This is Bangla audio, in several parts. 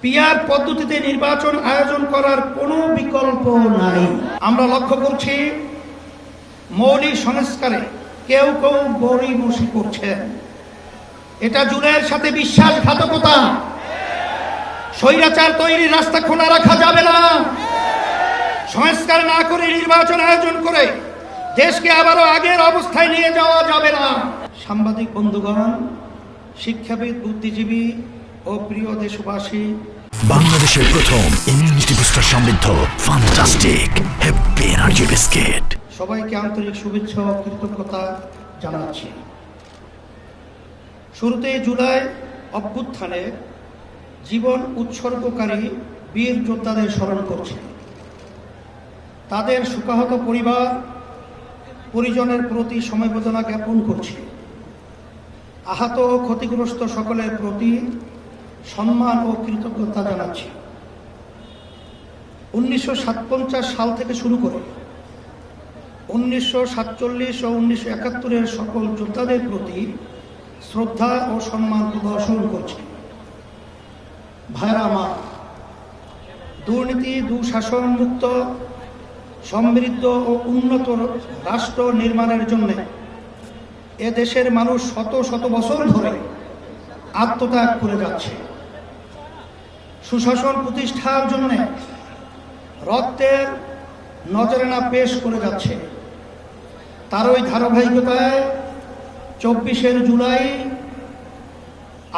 পিআর পদ্ধতিতে নির্বাচন আয়োজন করার কোনো বিকল্প নাই। আমরা লক্ষ্য করছি মৌলিক সংস্কারে কেউ কেউ গড়িমসি করছেন। এটা জুলাইয়ের সাথে বিশ্বাসঘাতকতা। স্বৈরাচার তৈরির রাস্তা খোলা রাখা যাবে না। সংস্কার না করে নির্বাচন আয়োজন করে দেশকে আবারও আগের অবস্থায় নিয়ে যাওয়া যাবে না। সাংবাদিক বন্ধুগণ, শিক্ষাবিদ, বুদ্ধিজীবী ও প্রিয় দেশবাসী, বাংলাদেশের প্রথম ইমিউনিটি বুস্টার সমৃদ্ধ ফ্যান্টাস্টিক হ্যাপি এনার্জি বিস্কিট সবাইকে আন্তরিক শুভেচ্ছা ও কৃতজ্ঞতা জানাচ্ছি। শুরুতে জুলাই অভ্যুত্থানে জীবন উৎসর্গকারী বীর যোদ্ধাদের স্মরণ করছি। তাদের শোকাহত পরিবার পরিজনের প্রতি সমবেদনা জ্ঞাপন করছি। আহত ও ক্ষতিগ্রস্ত সকলের প্রতি সম্মান ও কৃতজ্ঞতা জানাচ্ছি। 1957 সাল থেকে শুরু করে 1947 ও 1971-এর সকল যোদ্ধাদের প্রতি শ্রদ্ধা ও সম্মান প্রদর্শন করছি। ভাইরা আমার, দুর্নীতি, দুঃশাসন মুক্ত, সমৃদ্ধ ও উন্নত রাষ্ট্র নির্মাণের জন্য এ দেশের মানুষ শত শত বছর ধরে আত্মত্যাগ করে যাচ্ছে। সুশাসন প্রতিষ্ঠার জন্য রক্তের নজরানা পেশ করে যাচ্ছে। তারই ধারাবাহিকতায় 24 জুলাই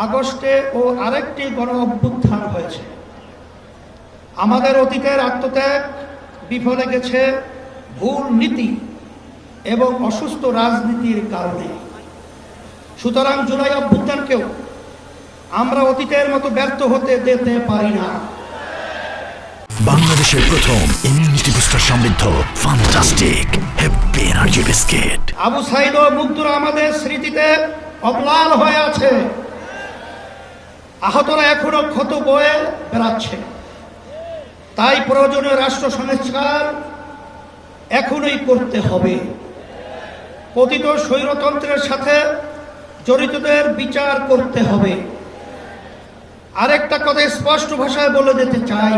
আগস্টে ও আরেকটি গণ অভ্যুত্থান হয়েছে। আমাদের অতীতের আত্মত্যাগ বিফলে গেছে ভুল নীতি এবং অসুস্থ রাজনীতির কারণে। সুতরাং জুলাই অভ্যুত্থানকেও আমরা অতীতের মতো ব্যর্থ হতে দিতে পারি না। বাংলাদেশের প্রথম ইমিউনিটি বুস্টার সমৃদ্ধ fantastic happy energy biscuit Abu Sayeed ও মুগ্ধরা আমাদের স্মৃতিতে অম্লান হয়ে আছে। আহতরা এখনো ক্ষত বয়ে বেড়াচ্ছে। তাই প্রয়োজনীয় রাষ্ট্র সংস্কার এখনই করতে হবে। পতিত স্বৈরতন্ত্রের সাথে জড়িতদের বিচার করতে হবে। আরেকটা কথা স্পষ্ট ভাষায় বলে দিতে চাই,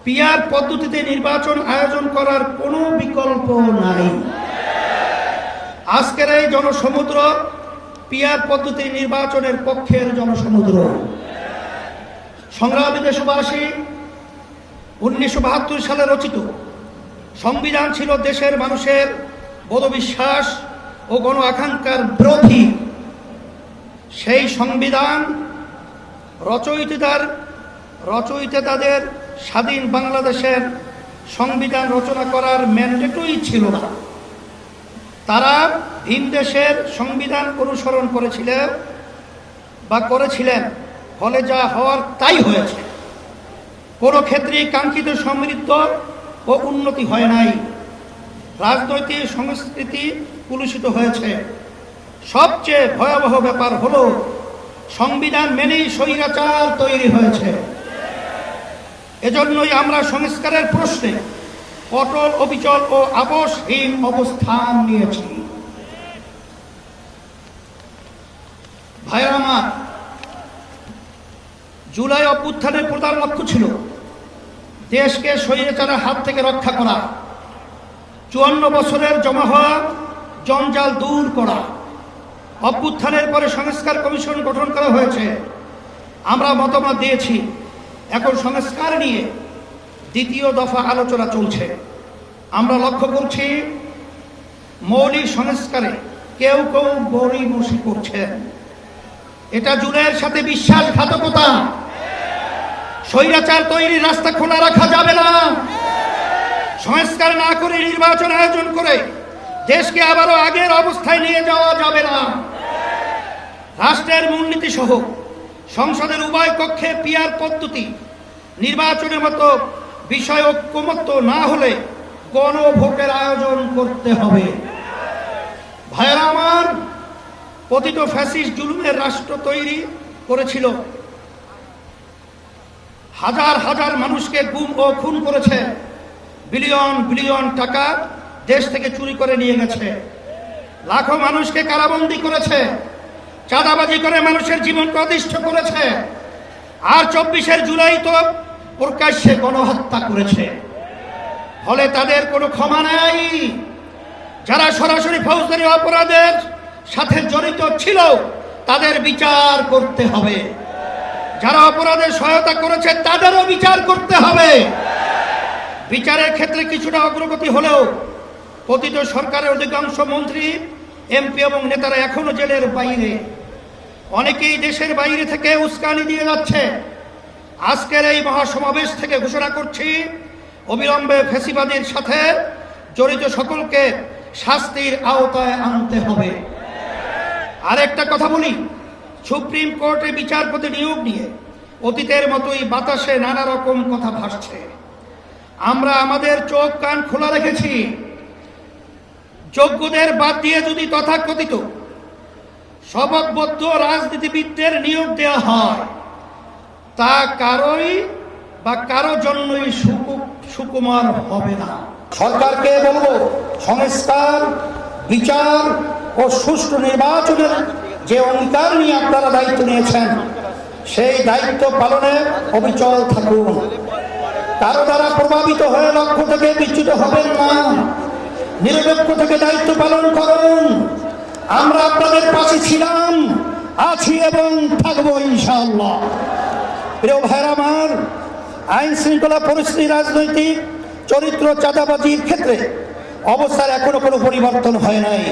পিআর পদ্ধতিতে নির্বাচন আয়োজন করার কোনো বিকল্প নাই। আজকের এই জনসমুদ্র পিআর পদ্ধতি নির্বাচনের পক্ষের জনসমুদ্র। সংগ্রামী দেশবাসী, 1972 সালে রচিত সংবিধান ছিল দেশের মানুষের বোধবিশ্বাস ও গণ আকাঙ্ক্ষার বিরোধী। সেই সংবিধান রচয়িতাদের স্বাধীন বাংলাদেশের সংবিধান রচনা করার ম্যান্ডেটই ছিল না। তারা ভিন দেশের সংবিধান অনুসরণ করেছিলেন, ফলে যা হওয়ার তাই হয়েছে। কোনো ক্ষেত্রেই কাঙ্ক্ষিত সমৃদ্ধ ও উন্নতি হয় নাই। রাজনৈতিক সংস্কৃতি কলুষিত হয়েছে। সবচেয়ে ভয়াবহ ব্যাপার হলো সংবিধান মেনেই স্বৈরাচার তৈরি হয়েছে। এজন্যই আমরা সংস্কারের প্রশ্নে অটল, অবিচল ও আপোষহীন অবস্থান নিয়েছি। ভাইরা আমার, জুলাই অভ্যুত্থানের প্রধান লক্ষ্য ছিল দেশকে স্বৈরাচারের হাত থেকে রক্ষা করা, 54 বছরের জমা হওয়া জঞ্জাল দূর করা। অভ্যুত্থানের পরে সংস্কার কমিশন গঠন করা হয়েছে। আমরা মতামত দিয়েছি। এখন সংস্কার নিয়ে দ্বিতীয় দফা আলোচনা চলছে। আমরা লক্ষ্য করছি মৌলিক সংস্কারে কেউ কেউ গড়িমসি করছেন। এটা জুলাইয়ের সাথে বিশ্বাসঘাতকতা। স্বৈরাচার তৈরির রাস্তা খোলা রাখা যাবে না। সংস্কার না করে নির্বাচন আয়োজন করে দেশকে আবারও আগের অবস্থায় নিয়ে যাওয়া যাবে না। রাষ্ট্রের মূলনীতি সহ সংসদের উভয় কক্ষে পিআর পদ্ধতি নির্বাচনের মতো বিষয় ঐক্যমত্য না হলে গণভোটের আয়োজন করতে হবে। ভাইয়েরা আমার, পতিত ফ্যাসিস্ট জুলুমের রাষ্ট্র তৈরি করেছিল। হাজার হাজার মানুষকে গুম ও খুন করেছে। বিলিয়ন বিলিয়ন টাকা দেশ থেকে চুরি করে নিয়ে গেছে। লাখো মানুষকে কারাবন্দী করেছে। চাঁদাবাজি করে মানুষের জীবনকে অতিষ্ঠ করেছে। আর 24 জুলাই তো প্রকাশ্যে গণহত্যা করেছে, ফলে তাদের কোনো ক্ষমা নাই। যারা সরাসরি ফৌজদারি অপরাধের সাথে জড়িত ছিল তাদের বিচার করতে হবে, যারা অপরাধে সহায়তা করেছে তাদেরও বিচার করতে হবে। বিচারের ক্ষেত্রে কিছুটা অগ্রগতি হলেও পতিত সরকারের অধিকাংশ মন্ত্রী, এমপি এবং নেতারা এখনো জেলের বাইরে। অনেকেই দেশের বাইরে থেকে উস্কানি দিয়ে যাচ্ছে। আজকের এই মহাসমাবেশ থেকে ঘোষণা করছি, অবিলম্বে ফ্যাসিবাদীর সাথে জড়িত সকলকে শাস্তির আওতায় আনতে হবে। আরেকটা কথা বলি, সুপ্রিম কোর্টে বিচারপতি নিয়োগ নিয়ে অতীতের মতোই বাতাসে নানা রকম কথা ভাসছে। আমরা আমাদের চোখ কান খোলা রেখেছি। যোগ্যদের বাদ দিয়ে যদি তথাকথিত শপথবদ্ধ রাজনীতিবিদদের নিয়োগ দেওয়া হয়, তা কারো জন্যই সুকুমার হবে না। সরকারকে বলবো, সংস্কার, বিচার ও সুষ্ঠু নির্বাচনের যে অঙ্গীকার নিয়ে আপনারা দায়িত্ব নিয়েছেন, সেই দায়িত্ব পালনে অবিচল থাকুন। কারো দ্বারা প্রভাবিত হয়ে লক্ষ্য থেকে বিচ্যুত হবেন না। নিরপেক্ষ থেকে দায়িত্ব পালন করুন। আমরা আপনাদের পাশে ছিলাম, আছি এবং থাকবো ইনশাআল্লাহ। প্রিয় ভাইরা আমার, আইন শৃঙ্খলা পরিস্থিতি, রাজনৈতিক চরিত্র, চাঁদাবাজির ক্ষেত্রে অবস্থার এখনো কোনো পরিবর্তন হয় নাই।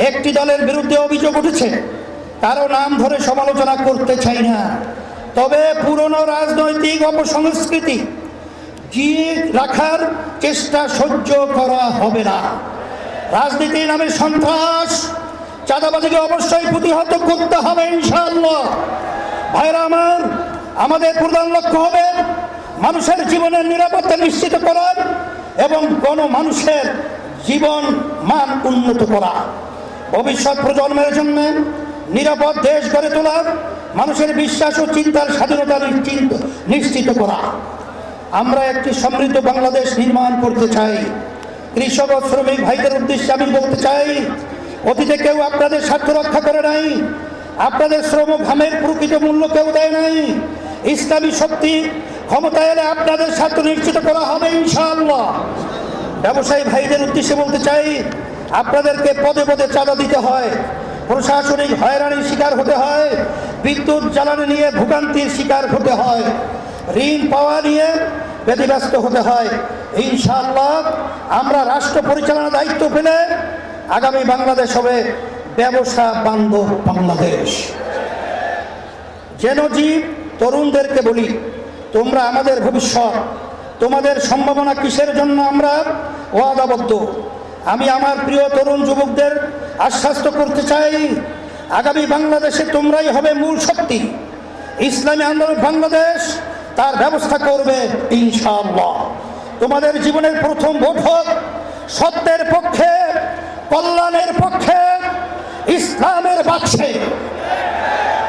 একটি দলের বিরুদ্ধে অভিযোগ উঠেছে, কারো নাম ধরে সমালোচনা করতে চাই না, তবে পুরনো রাজনৈতিক অপসংস্কৃতি জিয়ে রাখার চেষ্টা সহ্য করা হবে না। রাজনীতির নামে সন্ত্রাস, চাঁদাবাজিকে অবশ্যই প্রতিহত করতে হবে ইনশাআল্লাহ। ভাইরা আমার, আমাদের প্রধান লক্ষ্য হবে মানুষের জীবনের নিরাপত্তা নিশ্চিত করা এবং মানুষের জীবন মান উন্নত করা, ভবিষ্যৎ প্রজন্মের জন্য নিরাপদ দেশ গড়ে তোলা, মানুষের বিশ্বাস ও চিন্তার স্বাধীনতা নিশ্চিত করা। আমরা একটি সমৃদ্ধ বাংলাদেশ নির্মাণ করতে চাই। কৃষক ও শ্রমিক ভাইদের উদ্দেশ্যে আমি বলতে চাই, অতীতে কেউ আপনাদের স্বার্থ রক্ষা করে নাই, আপনাদের শ্রম ঘামের প্রকৃত মূল্য কেউ দেয় নাই। ইসলামী শক্তি ক্ষমতায় এলে আপনাদের স্বার্থ নিশ্চিত করা হবে ইনশাআল্লাহ। ব্যবসায়ী ভাইদের উদ্দেশ্যে বলতে চাই, আপনাদেরকে পদে পদে চাঁদা দিতে হয়, প্রশাসনিক হয়রানির শিকার হতে হয়, বিদ্যুৎ জ্বালানি নিয়ে ভোগান্তির শিকার হতে হয়, ঋণ পাওয়া নিয়ে ব্যতিব্যস্ত হতে হয়। ইনশাআল্লাহ আমরা রাষ্ট্র পরিচালনার দায়িত্ব পেলে আগামী বাংলাদেশ হবে ব্যবসা বান্ধব বাংলাদেশ। যেন জীব তরুণদেরকে বলি, তোমরা আমাদের ভবিষ্যৎ, তোমাদের সম্ভাবনা কিসের জন্য আমরা ওয়াদাবদ্ধ। আমি আমার প্রিয় তরুণ যুবকদের আশ্বস্ত করতে চাই, আগামী বাংলাদেশে তোমরাই হবে মূল শক্তি। ইসলামী আন্দোলন বাংলাদেশ তার ব্যবস্থা করবে ইনশাআল্লাহ। তোমাদের জীবনের প্রথম ভোট হোক সত্যের পক্ষে, কল্যাণের পক্ষে, ইসলামের পক্ষে।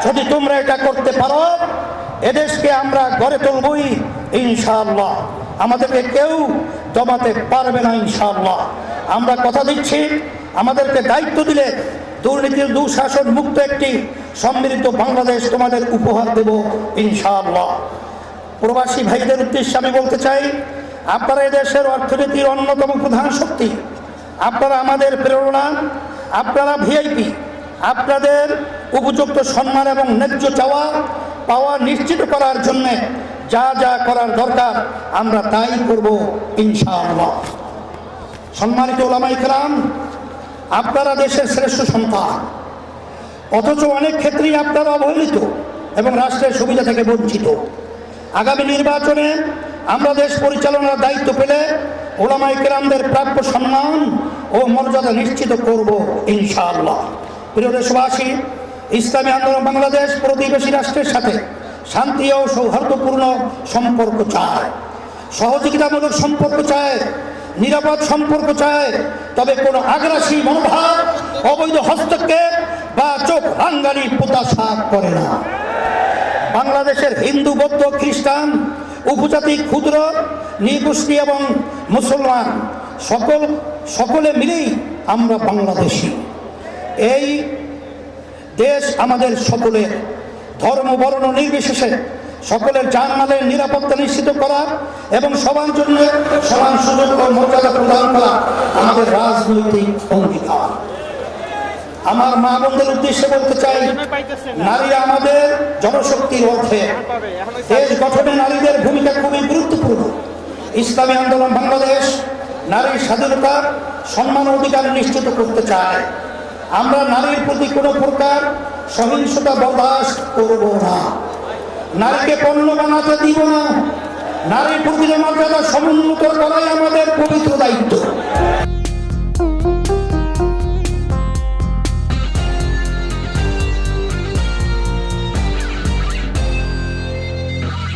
যদি তোমরা এটা করতে পারো, এদেশকে আমরা গড়ে তুলবই ইনশাআল্লাহ। আমাদেরকে কেউ দমাতে পারবে না ইনশাআল্লাহ। আমরা কথা দিচ্ছি, আমাদেরকে দায়িত্ব দিলে দুর্নীতির দুঃশাসন মুক্ত একটি সমৃদ্ধ বাংলাদেশ তোমাদের উপহার দেব ইনশাআল্লাহ। প্রবাসী ভাইদের উদ্দেশ্যে আমি বলতে চাই, আপনারা এদেশের অর্থনীতির অন্যতম প্রধান শক্তি, আপনারা আমাদের প্রেরণা, আপনারা ভিআইপি। আপনাদের উপযুক্ত সম্মান এবং ন্যায্য চাওয়া পাওয়া নিশ্চিত করার জন্য যা যা করার দরকার আমরা তাই করব ইনশাআল্লাহ। সম্মানিত ওলামায়ে কেরাম, আপনারা দেশের শ্রেষ্ঠ সন্তান, অথচ অনেক ক্ষেত্রেই আপনারা অবহেলিত এবং রাষ্ট্রের সুবিধা থেকে বঞ্চিত। আগামী নির্বাচনে আমরা দেশ পরিচালনার দায়িত্ব পেলে ওলামায়ে কেরামদের প্রাপ্য সম্মান ও মর্যাদা নিশ্চিত করব ইনশাআল্লাহ। প্রিয় দেশবাসী, ইসলামী আন্দোলন বাংলাদেশ প্রতিবেশী রাষ্ট্রের সাথে শান্তি ও সৌহার্দ্যপূর্ণ সম্পর্ক চায়, সহযোগিতামূলক সম্পর্ক চায়, নিরাপদ সম্পর্ক চায়, তবে কোনো আগ্রাসী মনোভাব, অবৈধ হস্তক্ষেপ বা চোখ রাঙ্গানি প্রত্যাশা করে না। বাংলাদেশের হিন্দু, বৌদ্ধ, খ্রিস্টান, উপজাতি, ক্ষুদ্র নৃগোষ্ঠী এবং মুসলমান সকলে মিলেই আমরা বাংলাদেশী। এই দেশ আমাদের সকলের, ধর্ম বর্ণ নির্বিশেষে সকলের জানমালের নিরাপত্তা নিশ্চিত করা এবং সবার জন্য সমান সুযোগ ও মর্যাদা প্রদান করা আমাদের রাজনৈতিক অঙ্গীকার। আমার মা বোনদের উদ্দেশ্যে বলতে চাই, নারী আমাদের জনশক্তির অর্থে। দেশ গঠনে নারীদের ভূমিকা খুবই গুরুত্বপূর্ণ। ইসলামী আন্দোলন বাংলাদেশ নারীর স্বাধীনতা, সম্মান ও অধিকার নিশ্চিত করতে চায়। আমরা নারীর প্রতি কোনো প্রকার সহিংসতা বরদাস্ত করব না। নারীকে পণ্য বানাতে দিব না। নারীর প্রতি মর্যাদা সমুন্নত করাই আমাদের পবিত্র দায়িত্ব।